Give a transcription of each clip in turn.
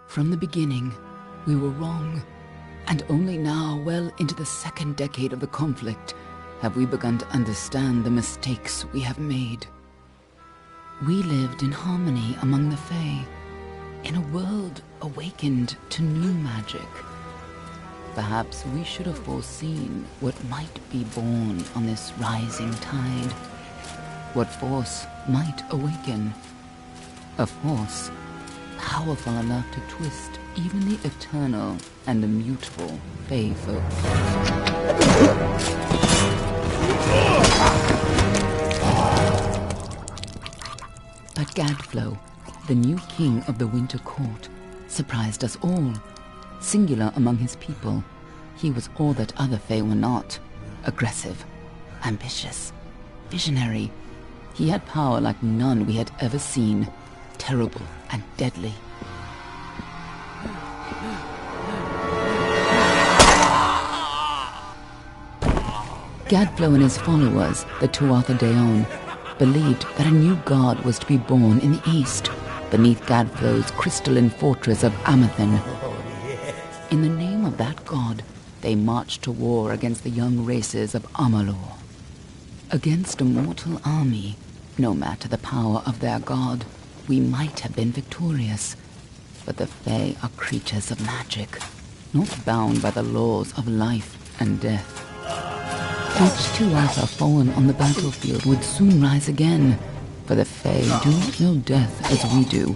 From the beginning, we were wrong, and only now, well into the second decade of the conflict, have we begun to understand the mistakes we have made. We lived in harmony among the Fae, in a world awakened to new magic. Perhaps we should have foreseen what might be born on this rising tide. What force might awaken. A force powerful enough to twist even the eternal and immutable Fae folk. But Gadflow, the new king of the Winter Court, surprised us all. Singular among his people, he was all that other Fae were not. Aggressive, ambitious, visionary. He had power like none we had ever seen, terrible and deadly. Gadflow and his followers, the Tuatha Deon, believed that a new god was to be born in the east, beneath Gadflow's crystalline fortress of Amathen. In the name of that god, they marched to war against the young races of Amalur. Against a mortal army, no matter the power of their god, we might have been victorious. But the Fae are creatures of magic, not bound by the laws of life and death. Each Tuatha fallen on the battlefield would soon rise again, for the Fae do not know death as we do.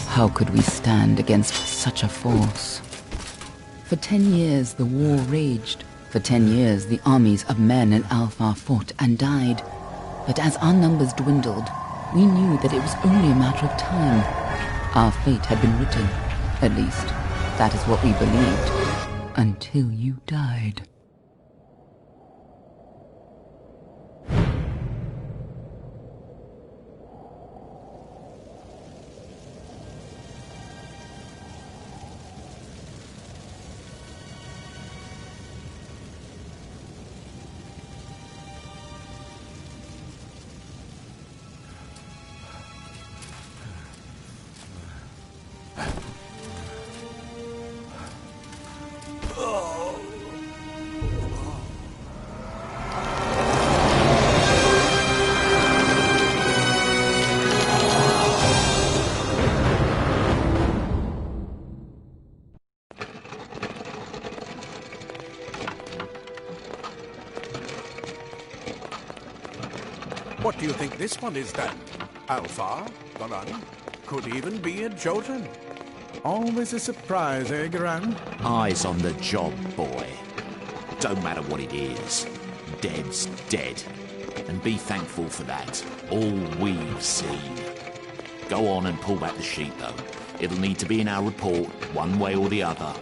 How could we stand against such a force? For 10 years the war raged. For 10 years the armies of Men and Alpha fought and died. But as our numbers dwindled, we knew that it was only a matter of time. Our fate had been written. At least, that is what we believed. Until you died. What do you think this one is then? Alpha, Garan, could even be a Jotun. Always a surprise, eh, Garan? Eyes on the job, boy. Don't matter what it is. Dead's dead. And be thankful for that. All we've seen. Go on and pull back the sheet, though. It'll need to be in our report, one way or the other.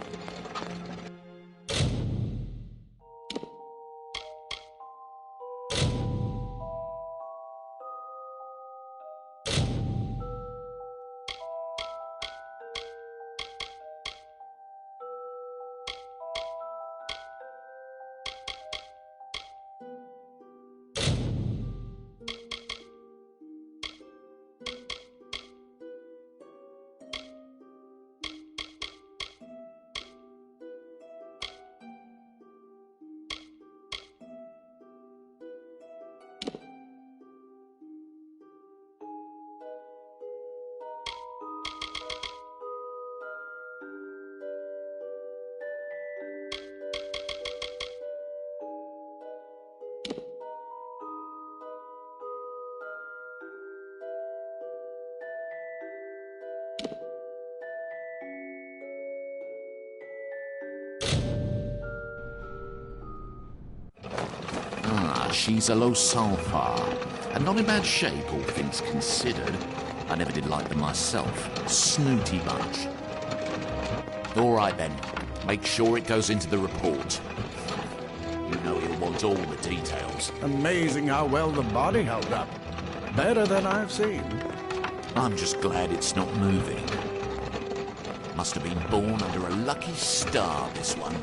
She's a low sulfur, and not in bad shape, all things considered. I never did like them myself. Snooty bunch. All right then, make sure it goes into the report. You know he'll want all the details. Amazing how well the body held up. Better than I've seen. I'm just glad it's not moving. Must have been born under a lucky star, this one.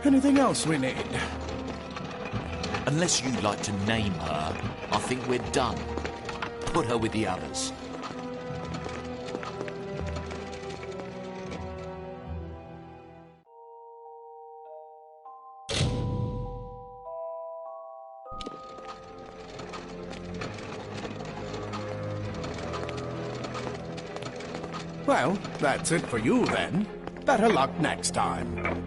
Anything else we need? Unless you'd like to name her, I think we're done. Put her with the others. Well, that's it for you then. Better luck next time.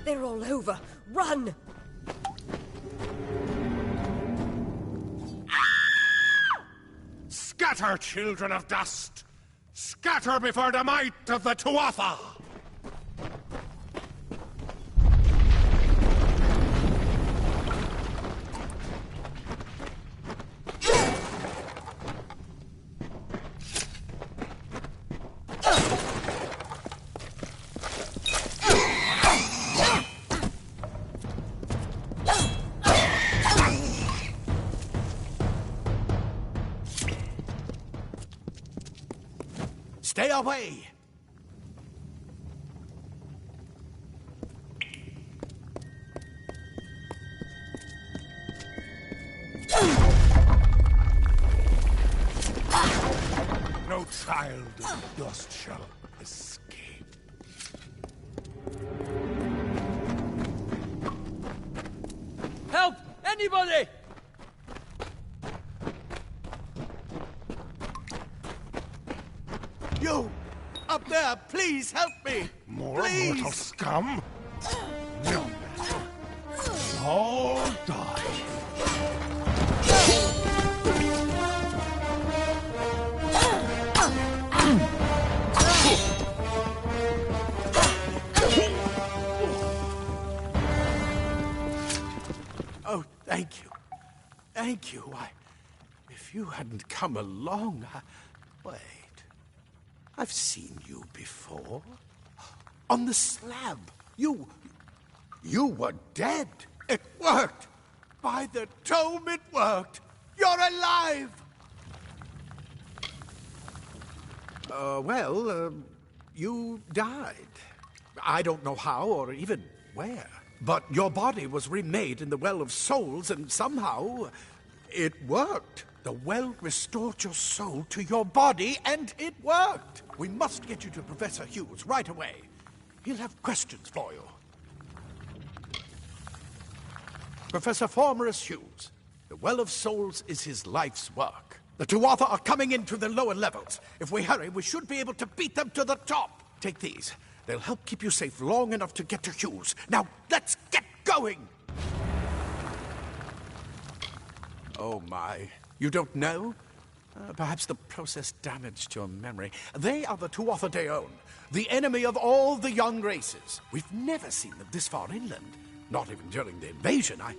They're all over. Run! Scatter, children of dust! Scatter before the might of the Tuatha! Stay away! No child of dust shall escape. Help! Anybody! You! Up there, please help me! More Please. mortal scum? No matter. You'll all die. Oh, thank you. Thank you. If you hadn't come along, Wait. I've seen you before. On the slab. You were dead. It worked. By the tome, it worked. You're alive. You died. I don't know how or even where. But your body was remade in the Well of Souls, and somehow it worked. The well restored your soul to your body, and it worked. We must get you to Professor Hughes right away. He'll have questions for you. Professor Formorus Hughes, the Well of Souls is his life's work. The Tuatha are coming into the lower levels. If we hurry, we should be able to beat them to the top. Take these. They'll help keep you safe long enough to get to Hughes. Now, let's get going! Oh my. You don't know? Perhaps the process damaged your memory. They are the Tuatha Deon, the enemy of all the young races. We've never seen them this far inland. Not even during the invasion. I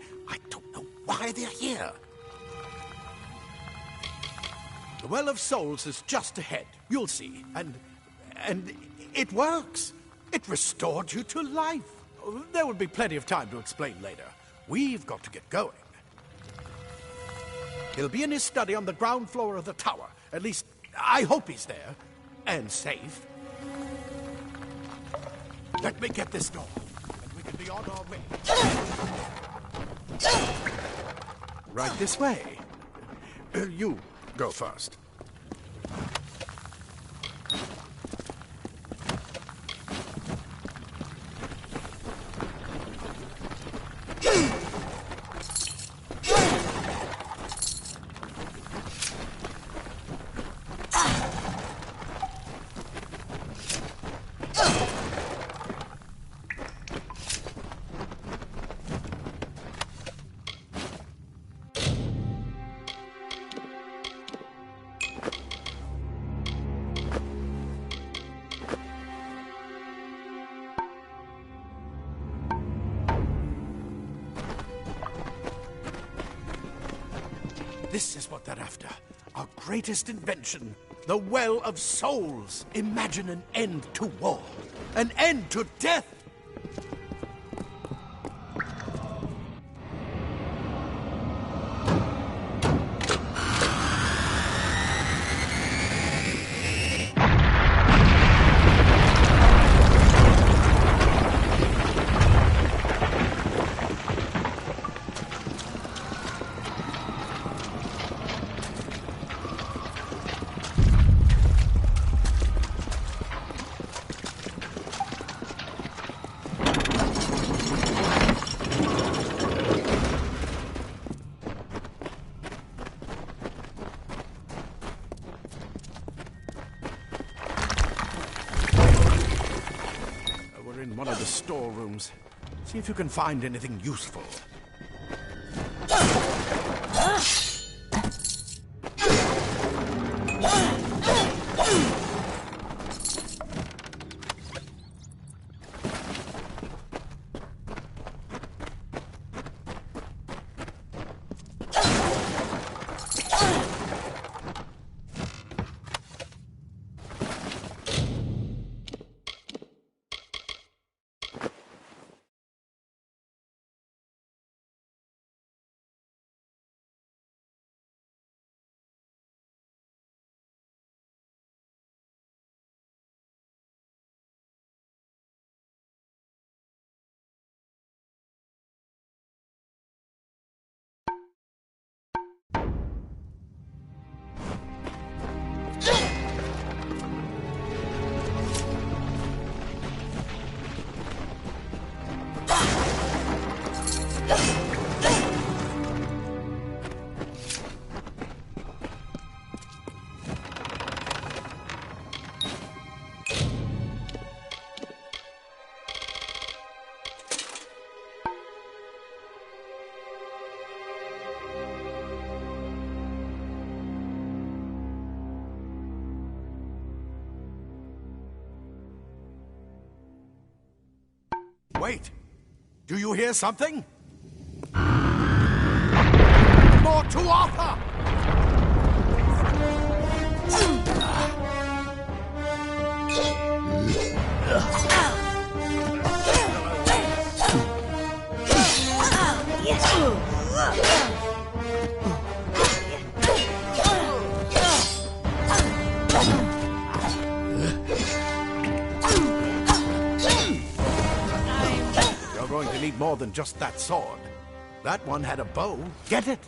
don't know why they're here. The Well of Souls is just ahead. You'll see. And it works. It restored you to life. There will be plenty of time to explain later. We've got to get going. He'll be in his study on the ground floor of the tower. At least, I hope he's there. And safe. Let me get this door, and we can be on our way. Right this way. You go first. This is what they're after. Our greatest invention. The Well of Souls. Imagine an end to war. An end to death. In one of the storerooms. See if you can find anything useful. Wait! Do you hear something? More Tuatha! Going to need more than just that sword. That one had a bow. Get it?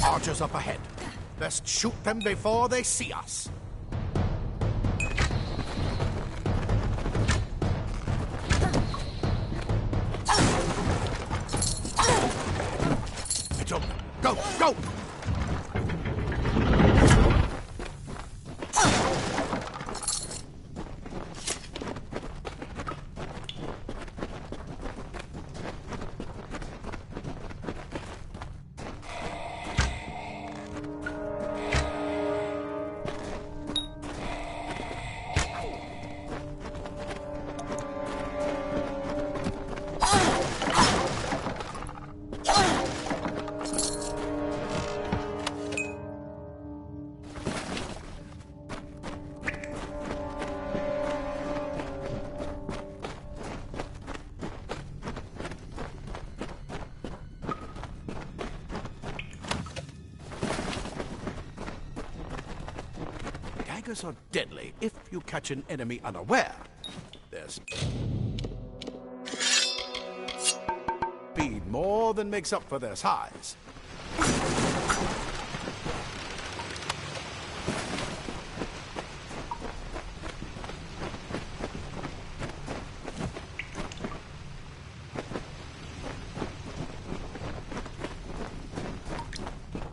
Archers up ahead. Best shoot them before they see us. It's open. Go, go! Daggers are deadly if you catch an enemy unaware. There's speed more than makes up for their size.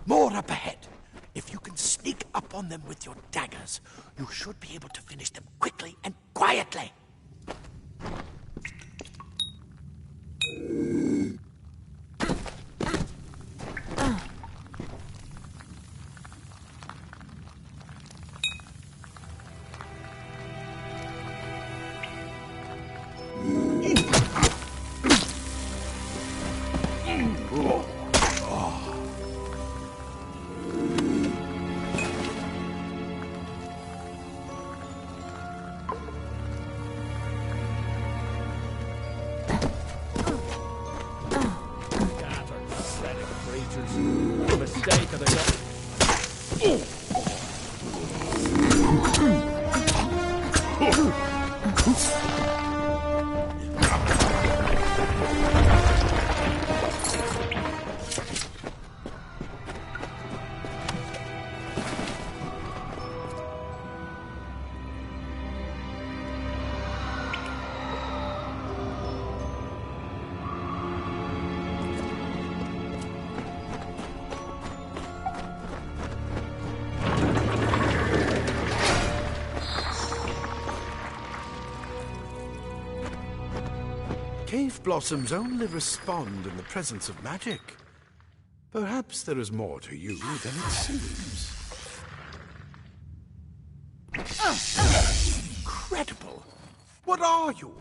More up ahead. If you can sneak up on them with your daggers, you should be able to finish them quickly and quietly. Cave blossoms only respond in the presence of magic. Perhaps there is more to you than it seems. Incredible! What are you?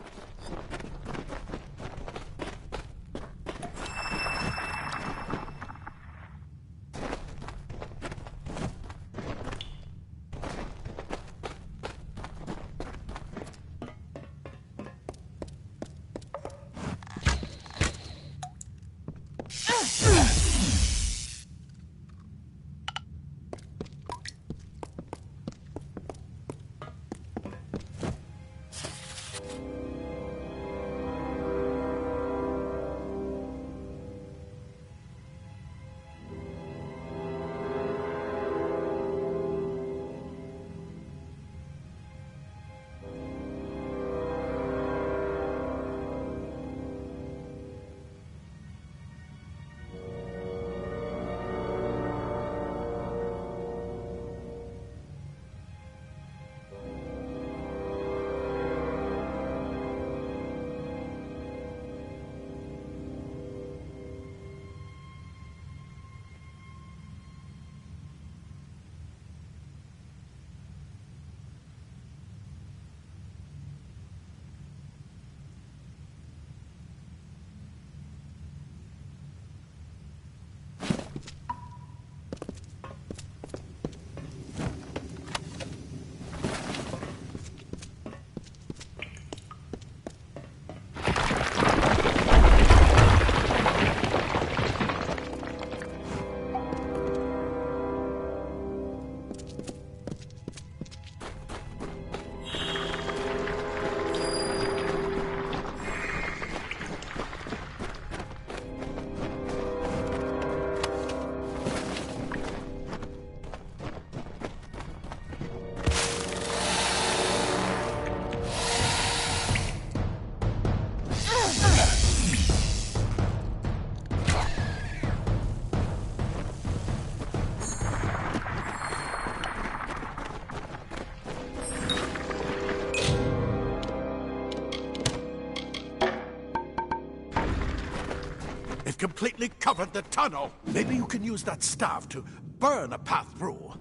It completely covered the tunnel. Maybe you can use that staff to burn a path through.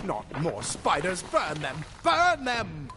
Not more spiders. Burn them! Burn them!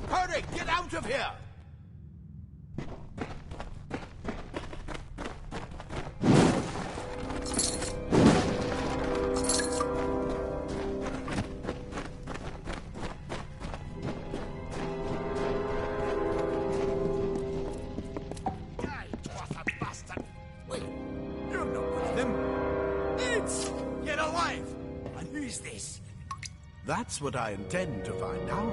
Hurry! Get out of here! Wait, you're not one of them. It's... Get alive! And who's this? That's what I intend to find out.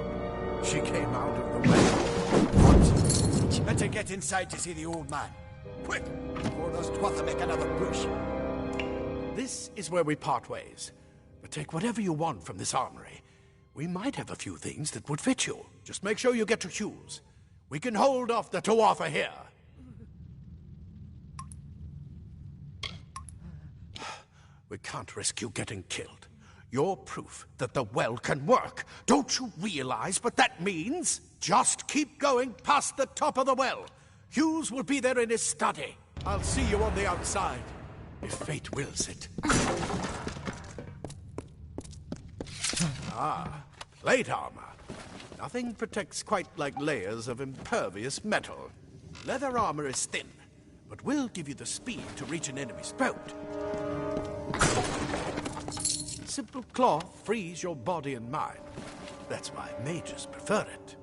She came out of the well. What? Better get inside to see the old man. Quick, before those Twatha make another push. This is where we part ways. But take whatever you want from this armory. We might have a few things that would fit you. Just make sure you get to Hughes. We can hold off the Tuatha here. We can't risk you getting killed. You're proof that the well can work. Don't you realize what that means? Just keep going past the top of the well. Hughes will be there in his study. I'll see you on the outside, if fate wills it. Plate armor. Nothing protects quite like layers of impervious metal. Leather armor is thin, but will give you the speed to reach an enemy's boat. Simple cloth frees your body and mind. That's why mages prefer it.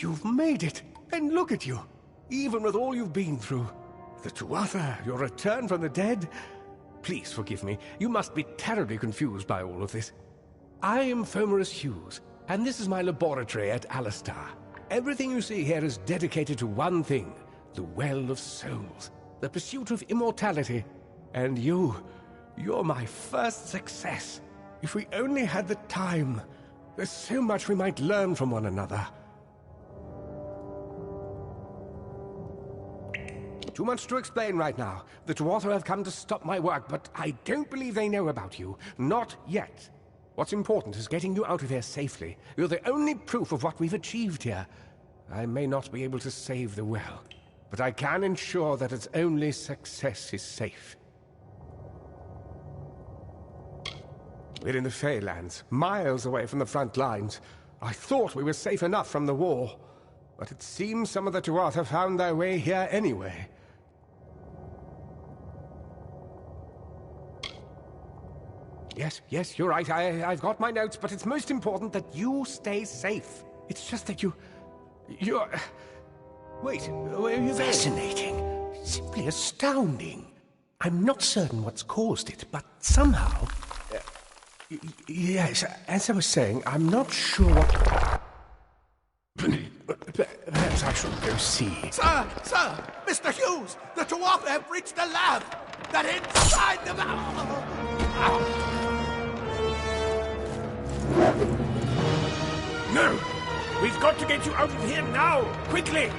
You've made it, and look at you. even with all you've been through. The Tuatha, your return from the dead? Please forgive me. You must be terribly confused by all of this. I am Fomerus Hughes, and this is my laboratory at Alistar. Everything you see here is dedicated to one thing, the Well of Souls, the pursuit of immortality. And you're my first success. If we only had the time, there's so much we might learn from one another. Too much to explain right now. The Tuatha have come to stop my work, but I don't believe they know about you. Not yet. What's important is getting you out of here safely. You're the only proof of what we've achieved here. I may not be able to save the well, but I can ensure that its only success is safe. We're in the Feylands, miles away from the front lines. I thought we were safe enough from the war, but it seems some of the Tuatha found their way here anyway. Yes, you're right. I've got my notes, but it's most important that you stay safe. It's just that you're... Wait, where are you going? Fascinating. Simply astounding. I'm not certain what's caused it, but somehow... yes, as I was saying, I'm not sure what... Perhaps I should go see. Sir! Mr. Hughes! The Tuatha have reached the lab! They're inside the... No! We've got to get you out of here now! Quickly!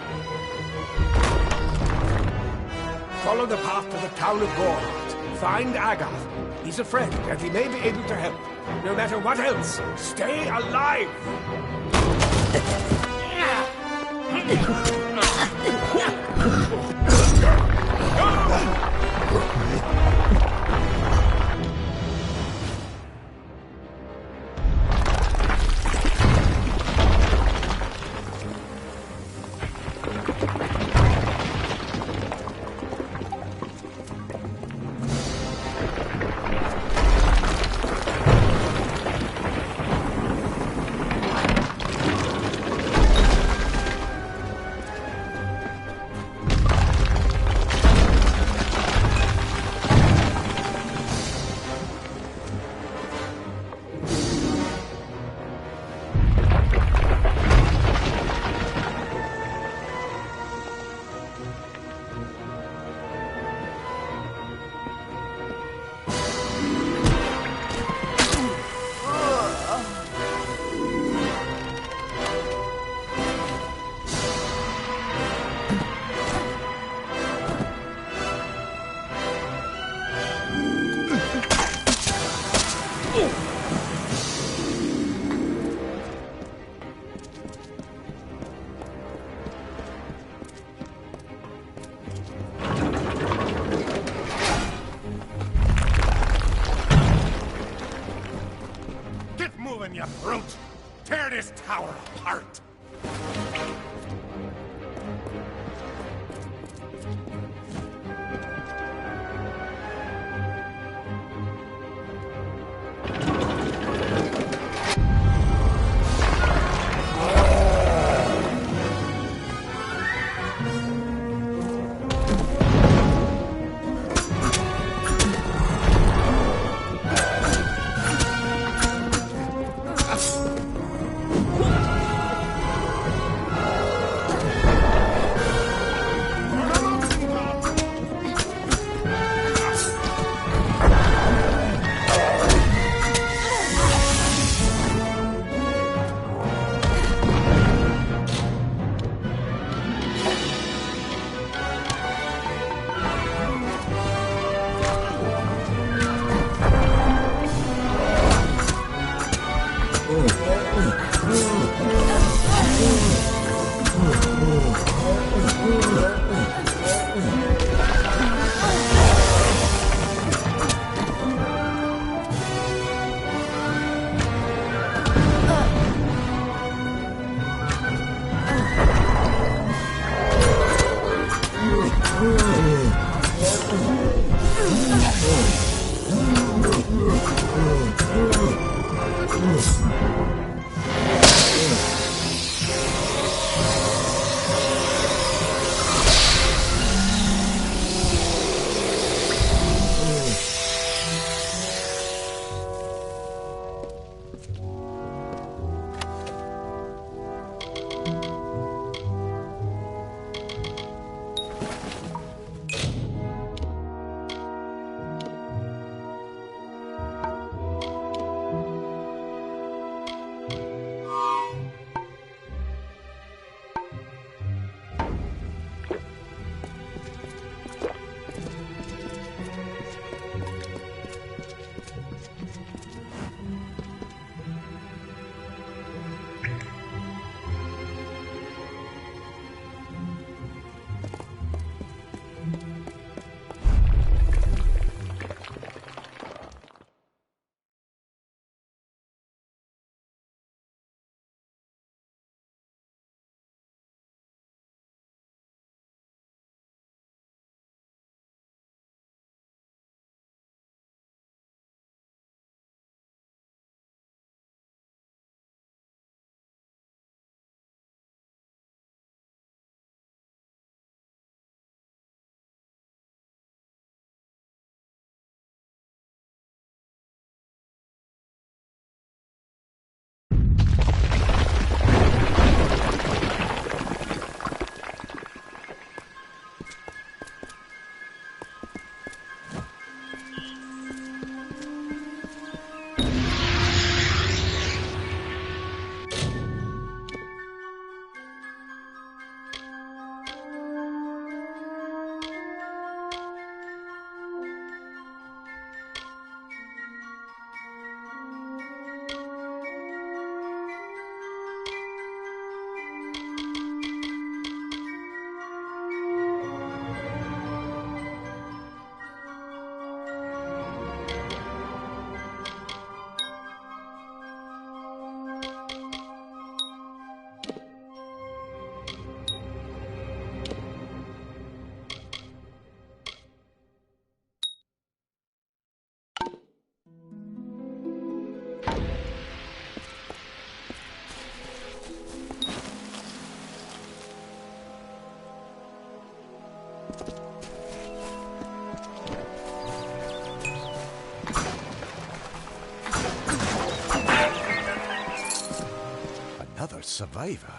Follow the path to the town of Gorhart. Find Agath. He's a friend, and he may be able to help. No matter what else, stay alive! You brute! Tear this tower apart! Another survivor?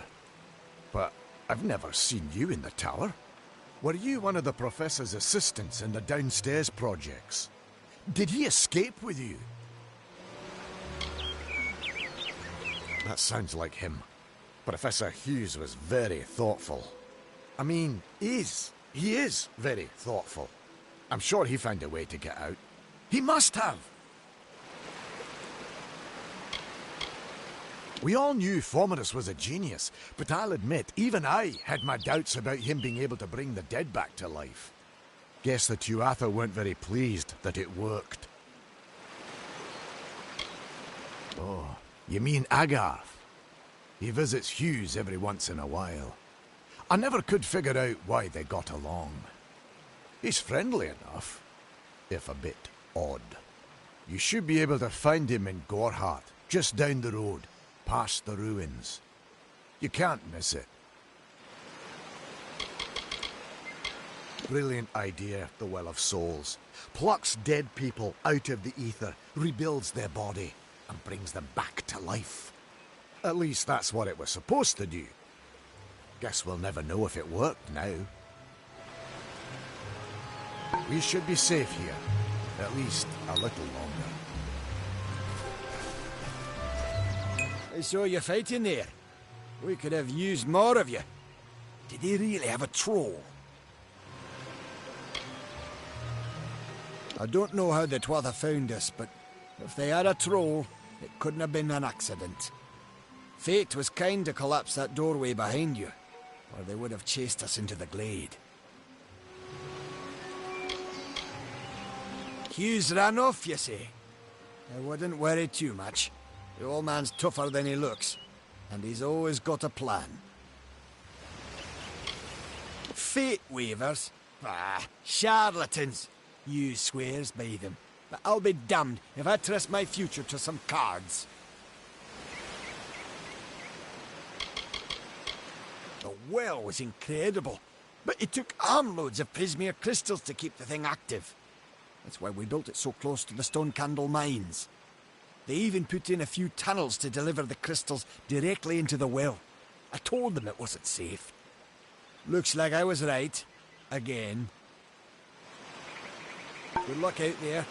But I've never seen you in the tower. Were you one of the Professor's assistants in the downstairs projects? Did he escape with you? That sounds like him. Professor Hughes was very thoughtful. I mean, he is very thoughtful. I'm sure he found a way to get out. He must have! We all knew Fomerus was a genius, but I'll admit, even I had my doubts about him being able to bring the dead back to life. Guess the Tuatha weren't very pleased that it worked. Oh, you mean Agarth? He visits Hughes every once in a while. I never could figure out why they got along. He's friendly enough, if a bit odd. You should be able to find him in Gorhart, just down the road, past the ruins. You can't miss it. Brilliant idea, the Well of Souls. Plucks dead people out of the ether, rebuilds their body, and brings them back to life. At least that's what it was supposed to do. Guess we'll never know if it worked now. We should be safe here. At least a little longer. I saw you fighting there. We could have used more of you. Did they really have a troll? I don't know how the Tuatha found us, but if they had a troll, it couldn't have been an accident. Fate was kind to collapse that doorway behind you, or they would have chased us into the glade. Hughes ran off, you say? I wouldn't worry too much. The old man's tougher than he looks, and he's always got a plan. Fate weavers? Ah, charlatans. Hughes swears by them, but I'll be damned if I trust my future to some cards. The well was incredible, but it took armloads of Prismere crystals to keep the thing active. That's why we built it so close to the Stone Candle mines. They even put in a few tunnels to deliver the crystals directly into the well. I told them it wasn't safe. Looks like I was right. Again. Good luck out there.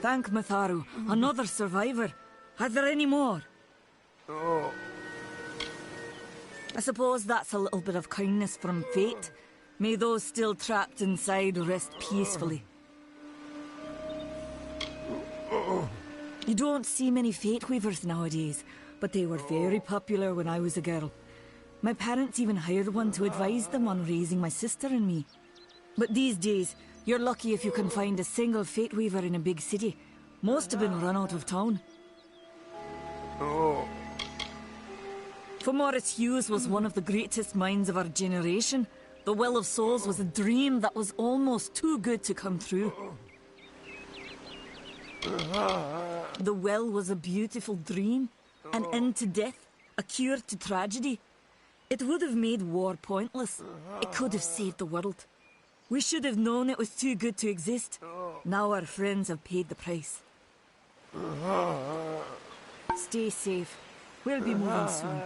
Thank Matharu. Another survivor. Are there any more? Oh. I suppose that's a little bit of kindness from fate. May those still trapped inside rest peacefully. You don't see many fate weavers nowadays, but they were very popular when I was a girl. My parents even hired one to advise them on raising my sister and me. But these days, you're lucky if you can find a single fate weaver in a big city. Most have been run out of town. Fomerus Hughes was one of the greatest minds of our generation. The Well of Souls was a dream that was almost too good to come true. The well was a beautiful dream, an end to death, a cure to tragedy. It would have made war pointless. It could have saved the world. We should have known it was too good to exist. Now our friends have paid the price. Stay safe. We'll be moving soon.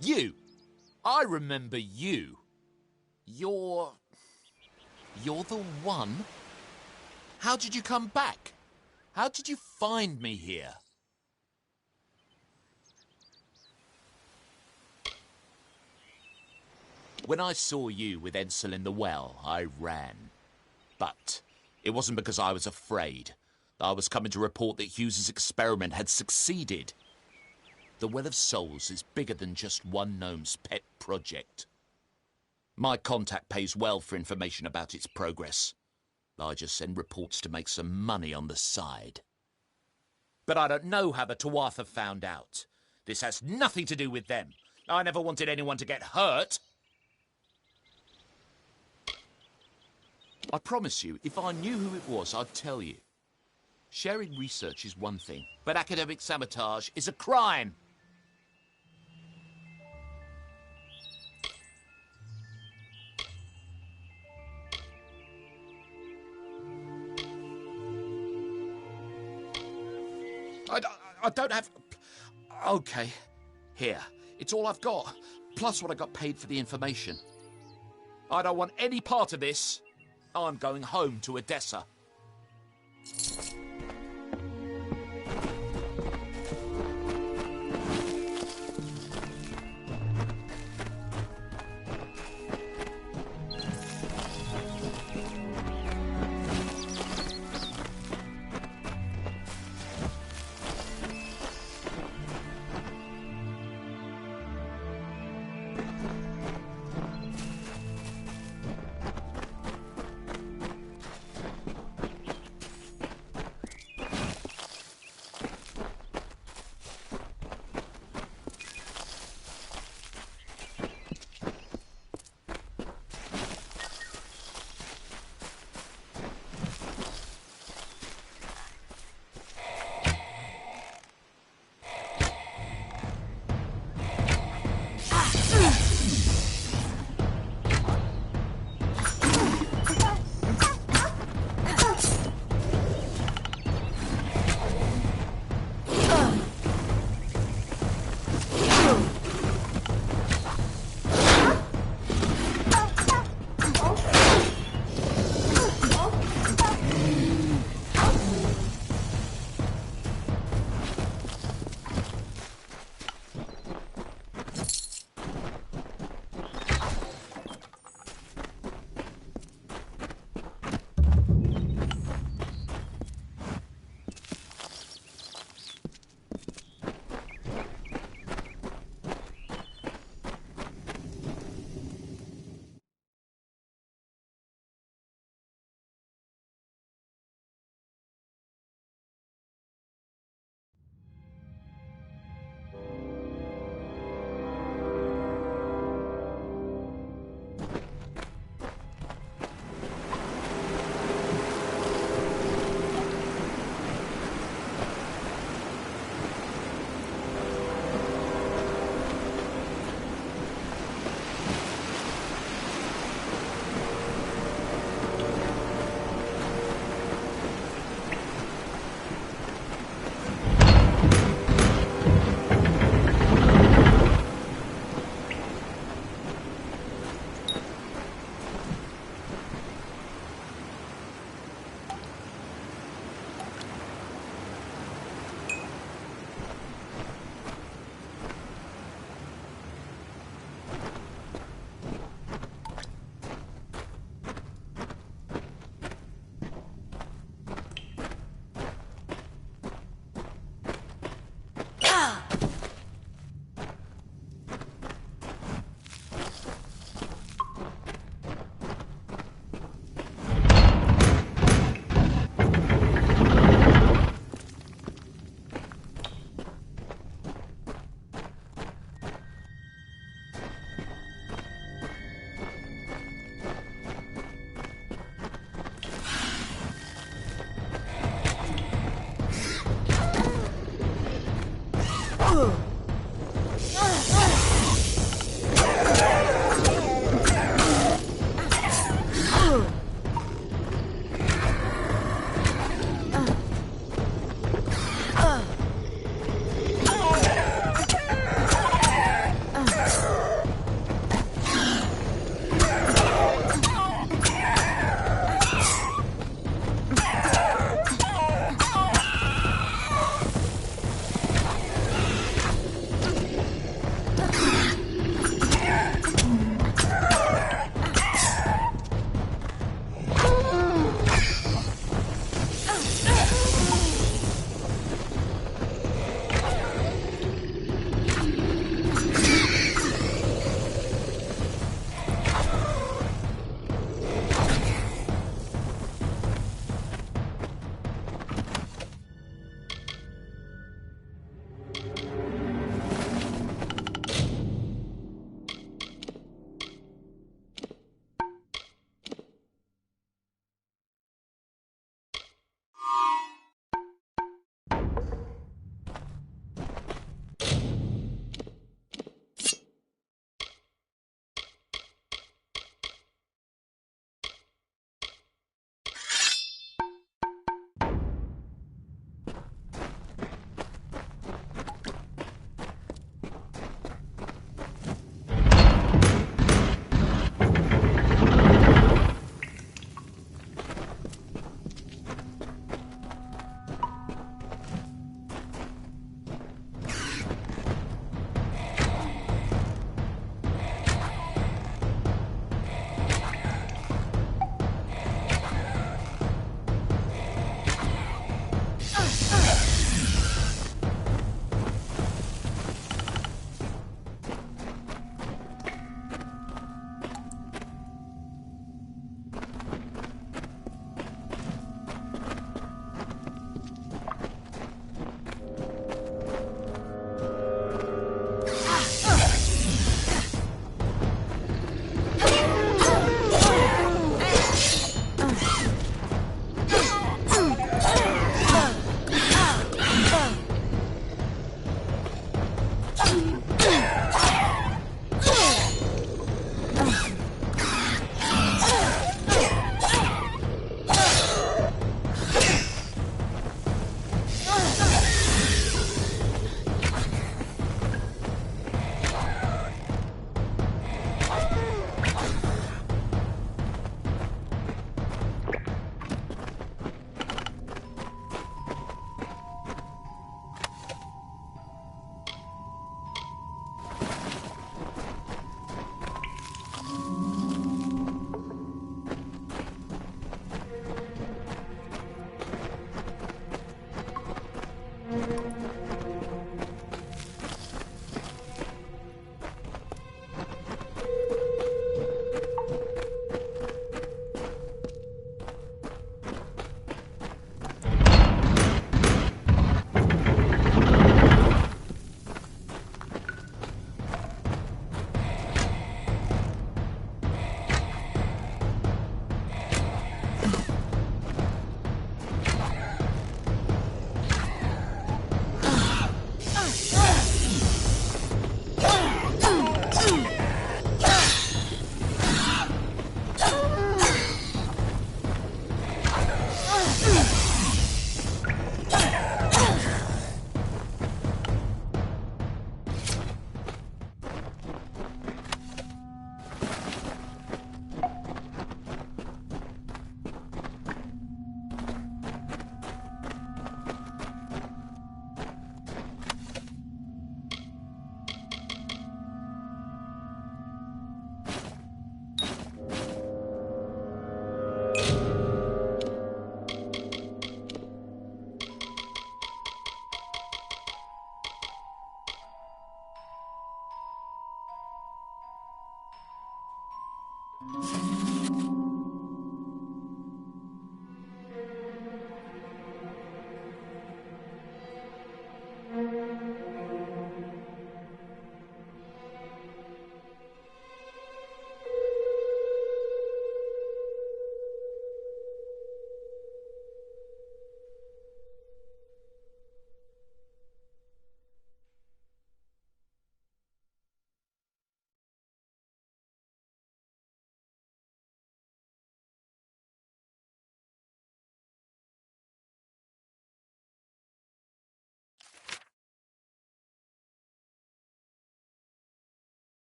You! I remember you. You're the one? How did you come back? How did you find me here? When I saw you with Edsel in the well, I ran. But it wasn't because I was afraid. I was coming to report that Hughes's experiment had succeeded. The Well of Souls is bigger than just one gnome's pet project. My contact pays well for information about its progress. I just send reports to make some money on the side. But I don't know how the Tuatha found out. This has nothing to do with them. I never wanted anyone to get hurt. I promise you, if I knew who it was, I'd tell you. Sharing research is one thing, but academic sabotage is a crime. I don't have... Okay, here. It's all I've got, plus what I got paid for the information. I don't want any part of this. I'm going home to Odessa.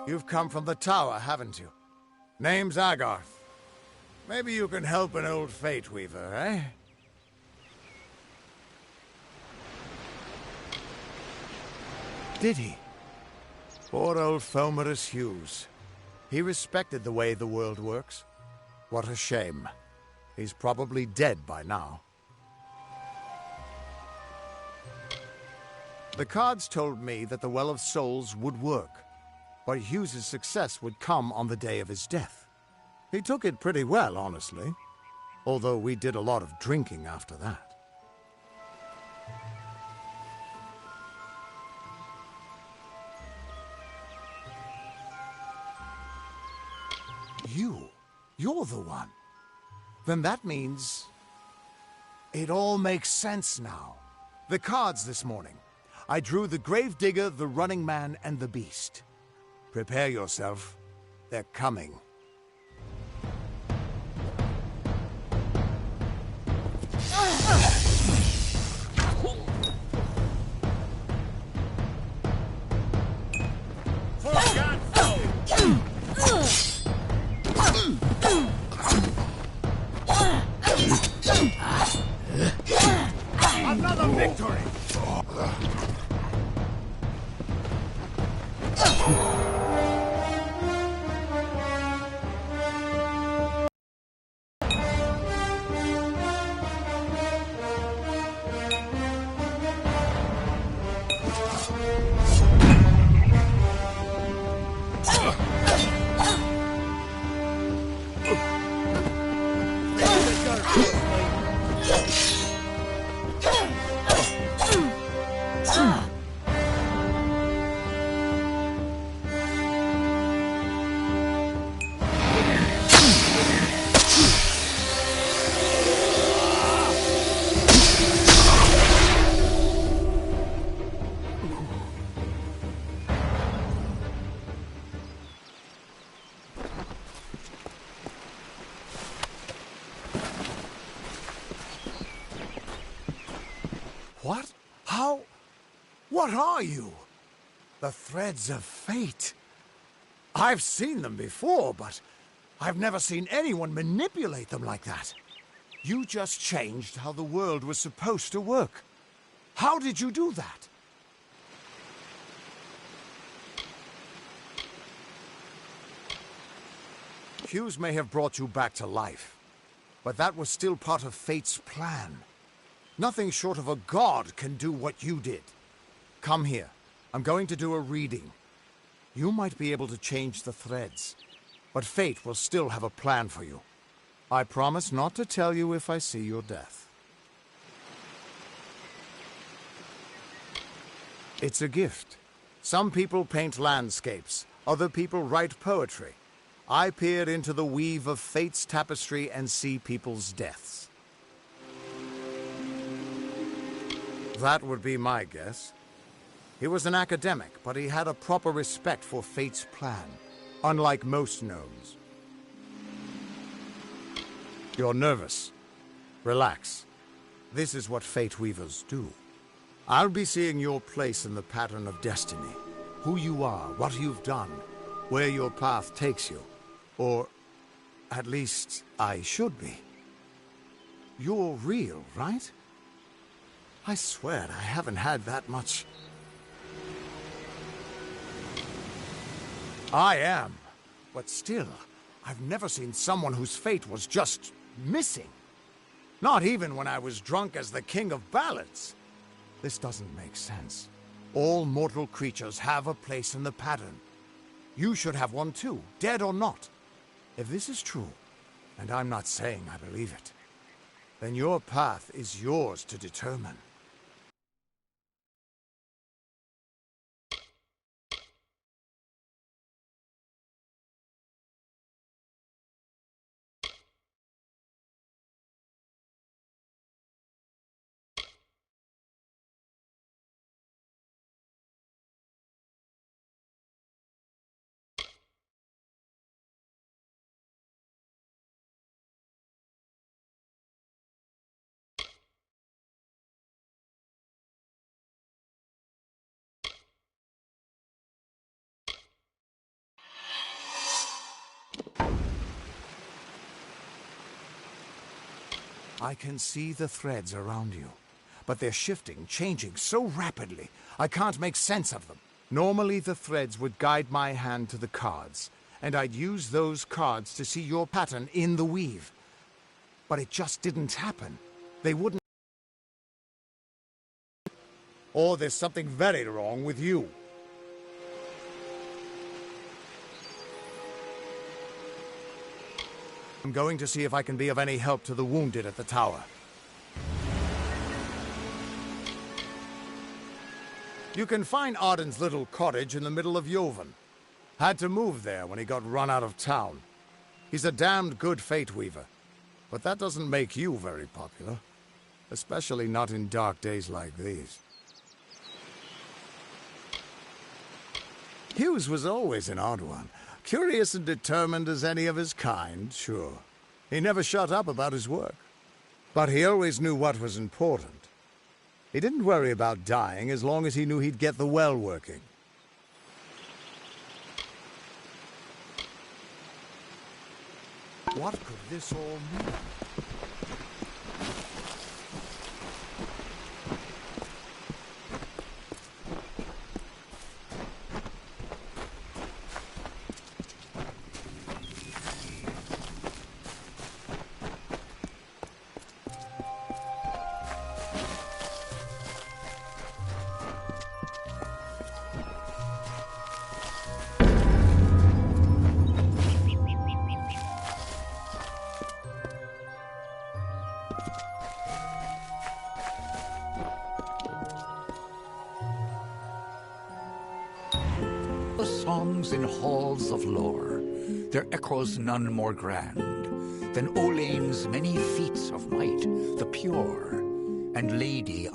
You've come from the tower, haven't you? Name's Agarth. Maybe you can help an old Fate Weaver, eh? Did he? Poor old Fomerus Hughes. He respected the way the world works. What a shame. He's probably dead by now. The cards told me that the Well of Souls would work, but Hughes's success would come on the day of his death. He took it pretty well, honestly, although we did a lot of drinking after that. You? You're the one. Then that means... it all makes sense now. The cards this morning. I drew the Gravedigger, the Running Man, and the Beast. Prepare yourself. They're coming. Another victory! What? How? What are you? The threads of fate. I've seen them before, but I've never seen anyone manipulate them like that. You just changed how the world was supposed to work. How did you do that? Hughes may have brought you back to life, but that was still part of fate's plan. Nothing short of a god can do what you did. Come here. I'm going to do a reading. You might be able to change the threads, but fate will still have a plan for you. I promise not to tell you if I see your death. It's a gift. Some people paint landscapes, other people write poetry. I peer into the weave of fate's tapestry and see people's deaths. That would be my guess. He was an academic, but he had a proper respect for fate's plan, unlike most gnomes. You're nervous. Relax. This is what fate weavers do. I'll be seeing your place in the pattern of destiny. Who you are, what you've done, where your path takes you. Or, at least, I should be. You're real, right? I swear I haven't had that much. I am. But still, I've never seen someone whose fate was just missing. Not even when I was drunk as the King of Ballads. This doesn't make sense. All mortal creatures have a place in the pattern. You should have one too, dead or not. If this is true, and I'm not saying I believe it, then your path is yours to determine. I can see the threads around you, but they're shifting, changing so rapidly, I can't make sense of them. Normally the threads would guide my hand to the cards, and I'd use those cards to see your pattern in the weave. But it just didn't happen. They wouldn't. Or there's something very wrong with you. I'm going to see if I can be of any help to the wounded at the tower. You can find Arden's little cottage in the middle of Jovan. Had to move there when he got run out of town. He's a damned good fate weaver. But that doesn't make you very popular. Especially not in dark days like these. Hughes was always an odd one. Curious and determined as any of his kind, sure. He never shut up about his work. But he always knew what was important. He didn't worry about dying as long as he knew he'd get the well working. What could this all mean? The songs in halls of lore, their echoes none more grand than Olane's many feats of might, the pure, and Lady